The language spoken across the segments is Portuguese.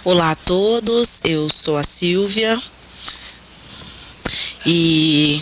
Olá a todos, eu sou a Silvia e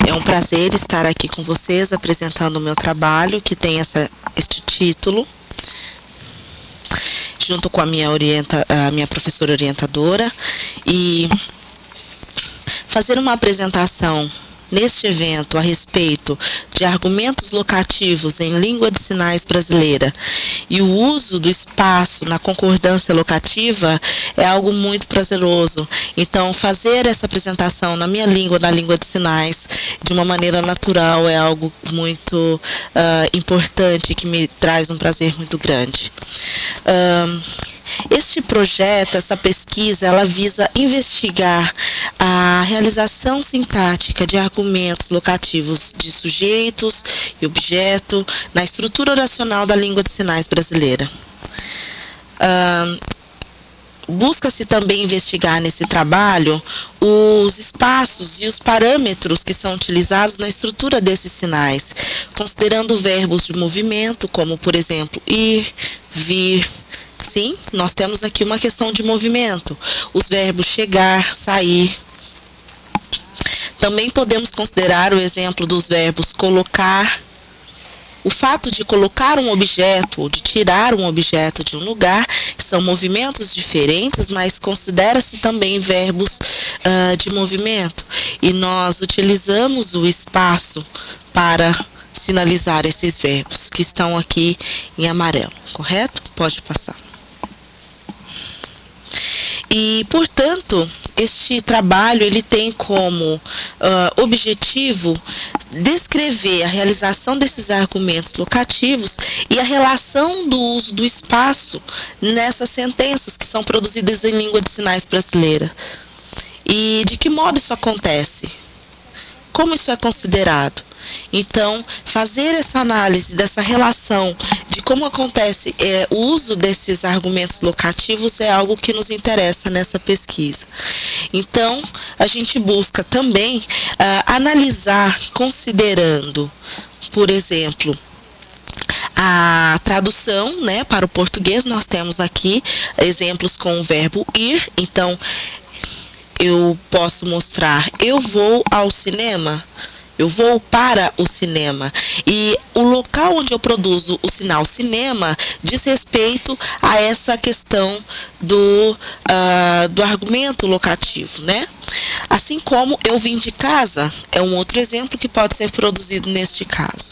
é um prazer estar aqui com vocês apresentando o meu trabalho que tem este título, junto com a minha professora orientadora, e fazer uma apresentação neste evento a respeito de argumentos locativos em língua de sinais brasileira e o uso do espaço na concordância locativa é algo muito prazeroso. Então, fazer essa apresentação na minha língua, na língua de sinais, de uma maneira natural, é algo muito importante, que me traz um prazer muito grande. Este projeto, essa pesquisa, ela visa investigar a realização sintática de argumentos locativos de sujeitos e objeto na estrutura oracional da língua de sinais brasileira. Busca-se também investigar nesse trabalho os espaços e os parâmetros que são utilizados na estrutura desses sinais, considerando verbos de movimento, como, por exemplo, ir, vir. Sim, nós temos aqui uma questão de movimento. Os verbos chegar, sair. Também podemos considerar o exemplo dos verbos colocar. O fato de colocar um objeto ou de tirar um objeto de um lugar são movimentos diferentes, mas considera-se também verbos de movimento. E nós utilizamos o espaço para sinalizar esses verbos, que estão aqui em amarelo, correto? Pode passar. E, portanto, este trabalho ele tem como objetivo descrever a realização desses argumentos locativos e a relação do uso do espaço nessas sentenças que são produzidas em língua de sinais brasileira. E de que modo isso acontece? Como isso é considerado? Então, fazer essa análise dessa relação de como acontece o uso desses argumentos locativos é algo que nos interessa nessa pesquisa. Então, a gente busca também analisar, considerando, por exemplo, a tradução, né, para o português. Nós temos aqui exemplos com o verbo ir. Então, eu posso mostrar: eu vou ao cinema. Eu vou para o cinema. E o local onde eu produzo o sinal cinema diz respeito a essa questão do argumento locativo, né? Assim como eu vim de casa, é um outro exemplo que pode ser produzido neste caso.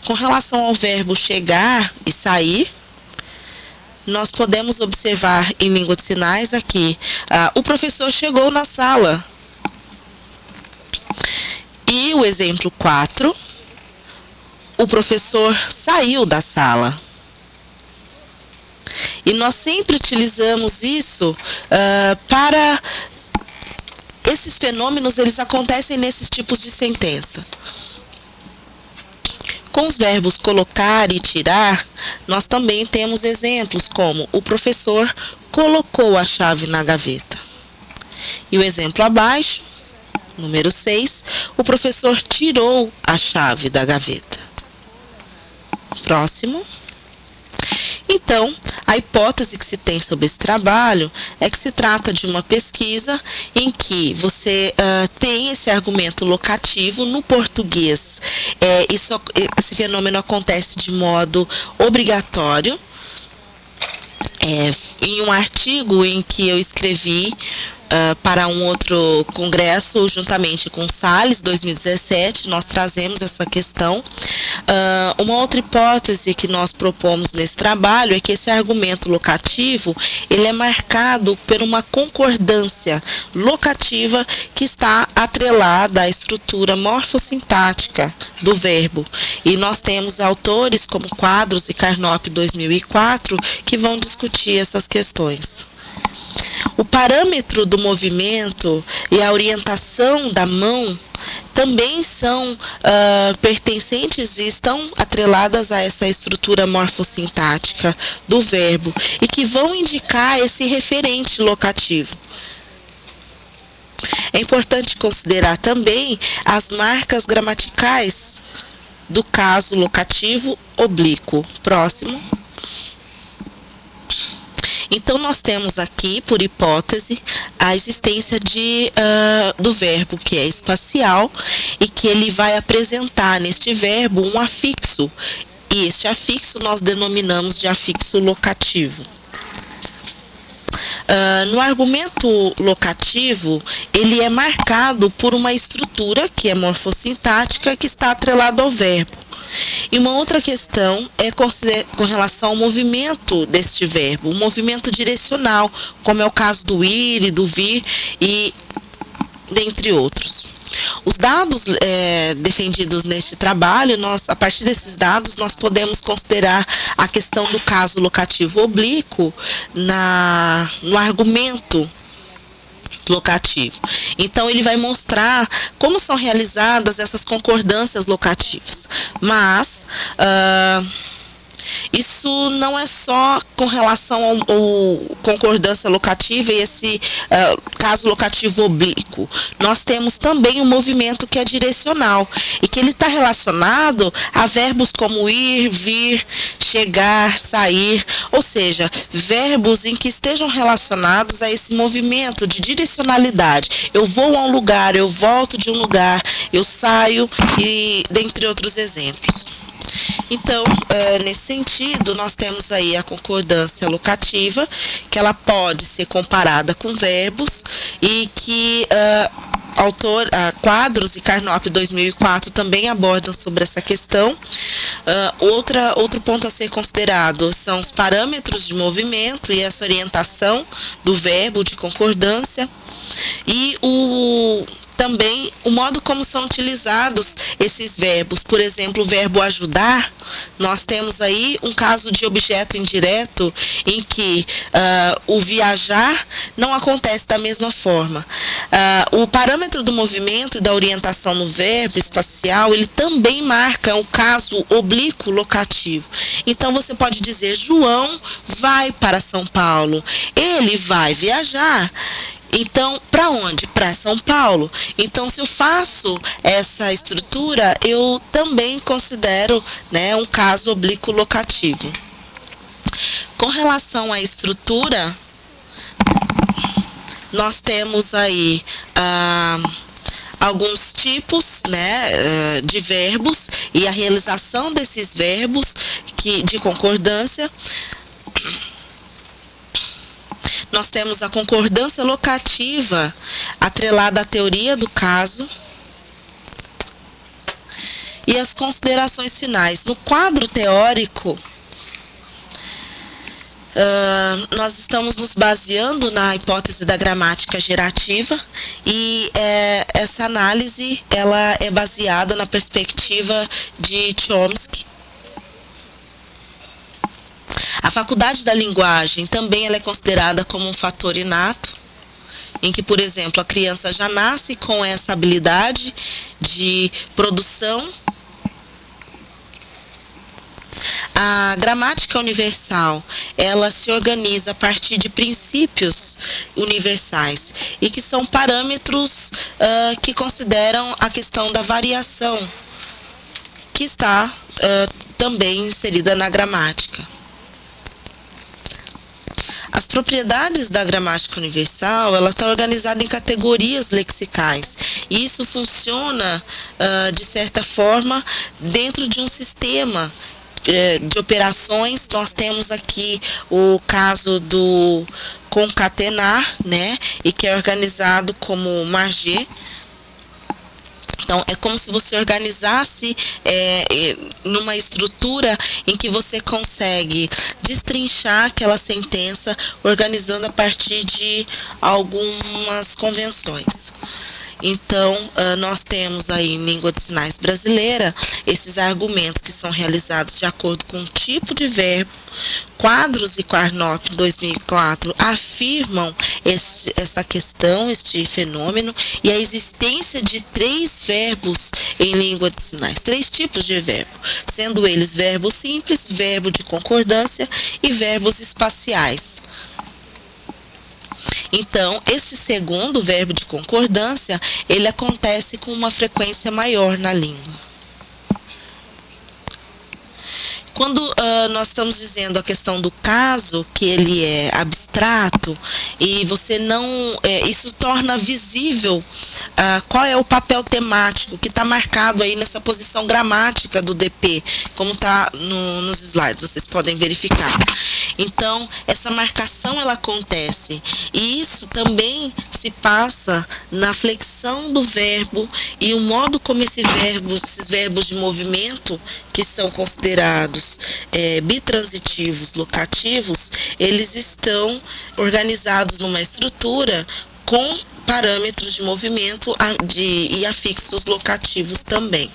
Com relação ao verbo chegar e sair, nós podemos observar em língua de sinais aqui, o professor chegou na sala. E o exemplo 4, o professor saiu da sala. E nós sempre utilizamos isso para... Esses fenômenos, eles acontecem nesses tipos de sentença. Com os verbos colocar e tirar, nós também temos exemplos como: o professor colocou a chave na gaveta. E o exemplo abaixo, número 6, o professor tirou a chave da gaveta. Próximo. Então, a hipótese que se tem sobre esse trabalho é que se trata de uma pesquisa em que você tem esse argumento locativo no português. Esse fenômeno acontece de modo obrigatório. Em um artigo em que eu escrevi para um outro congresso, juntamente com Salles, 2017, nós trazemos essa questão. Uma outra hipótese que nós propomos nesse trabalho é que esse argumento locativo, ele é marcado por uma concordância locativa que está atrelada à estrutura morfossintática do verbo. E nós temos autores como Quadros e Carnop, 2004, que vão discutir essas questões. O parâmetro do movimento e a orientação da mão também são pertencentes e estão atreladas a essa estrutura morfossintática do verbo e que vão indicar esse referente locativo. É importante considerar também as marcas gramaticais do caso locativo oblíquo. Próximo. Então, nós temos aqui, por hipótese, a existência do verbo que é espacial e que ele vai apresentar neste verbo um afixo. E este afixo nós denominamos de afixo locativo. No argumento locativo, ele é marcado por uma estrutura que é morfossintática que está atrelada ao verbo. E uma outra questão é com relação ao movimento deste verbo, o movimento direcional, como é o caso do ir e do vir, e dentre outros. Os dados defendidos neste trabalho, a partir desses dados, nós podemos considerar a questão do caso locativo oblíquo no argumento locativo. Então, ele vai mostrar como são realizadas essas concordâncias locativas. Mas isso não é só com relação ao concordância locativa e esse caso locativo oblíquo. Nós temos também um movimento que é direcional e que ele está relacionado a verbos como ir, vir, chegar, sair, ou seja, verbos em que estejam relacionados a esse movimento de direcionalidade. Eu vou a um lugar, eu volto de um lugar, eu saio, e dentre outros exemplos. Então, nesse sentido, nós temos aí a concordância locativa, que ela pode ser comparada com verbos e que Quadros e Carnop 2004 também abordam sobre essa questão. Outro ponto a ser considerado são os parâmetros de movimento e essa orientação do verbo de concordância e também o modo como são utilizados esses verbos. Por exemplo, o verbo ajudar, nós temos aí um caso de objeto indireto em que o viajar não acontece da mesma forma. O parâmetro do movimento e da orientação no verbo espacial, ele também marca o caso oblíquo locativo. Então, você pode dizer, João vai para São Paulo, ele vai viajar. Então, para onde? Para São Paulo. Então, se eu faço essa estrutura, eu também considero, né, um caso oblíquo locativo. Com relação à estrutura, nós temos aí alguns tipos, né, de verbos e a realização desses verbos de concordância. Nós temos a concordância locativa atrelada à teoria do caso e as considerações finais. No quadro teórico, nós estamos nos baseando na hipótese da gramática gerativa e essa análise ela é baseada na perspectiva de Chomsky. A faculdade da linguagem também ela é considerada como um fator inato, em que, por exemplo, a criança já nasce com essa habilidade de produção. A gramática universal, ela se organiza a partir de princípios universais e que são parâmetros que consideram a questão da variação, que está também inserida na gramática. As propriedades da gramática universal, ela está organizada em categorias lexicais. E isso funciona, de certa forma, dentro de um sistema de operações. Nós temos aqui o caso do concatenar, né, e que é organizado como marger. Então, é como se você organizasse numa estrutura em que você consegue destrinchar aquela sentença, organizando a partir de algumas convenções. Então, nós temos aí em língua de sinais brasileira esses argumentos que são realizados de acordo com o tipo de verbo. Quadros e Carnop 2004 afirmam essa questão, este fenômeno, e a existência de 3 verbos em língua de sinais, 3 tipos de verbo, sendo eles verbo simples, verbo de concordância e verbos espaciais. Então, este segundo verbo de concordância, ele acontece com uma frequência maior na língua. Quando nós estamos dizendo a questão do caso, que ele é abstrato, e você não... isso torna visível qual é o papel temático que está marcado aí nessa posição gramática do DP, como está nos slides, vocês podem verificar. Então, essa marcação ela acontece, e isso também se passa na flexão do verbo e o modo como esses verbos de movimento, que são considerados bitransitivos locativos, eles estão organizados numa estrutura com parâmetros de movimento e afixos locativos também.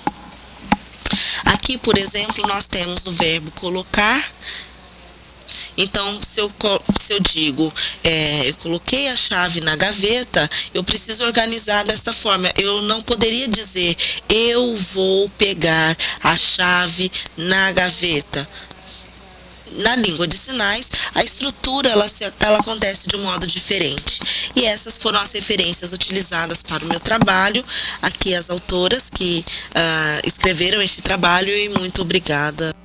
Aqui, por exemplo, nós temos o verbo colocar. Então, se eu digo, eu coloquei a chave na gaveta, eu preciso organizar desta forma. Eu não poderia dizer, eu vou pegar a chave na gaveta. Na língua de sinais, a estrutura ela acontece de um modo diferente. E essas foram as referências utilizadas para o meu trabalho. Aqui as autoras que escreveram este trabalho, e muito obrigada.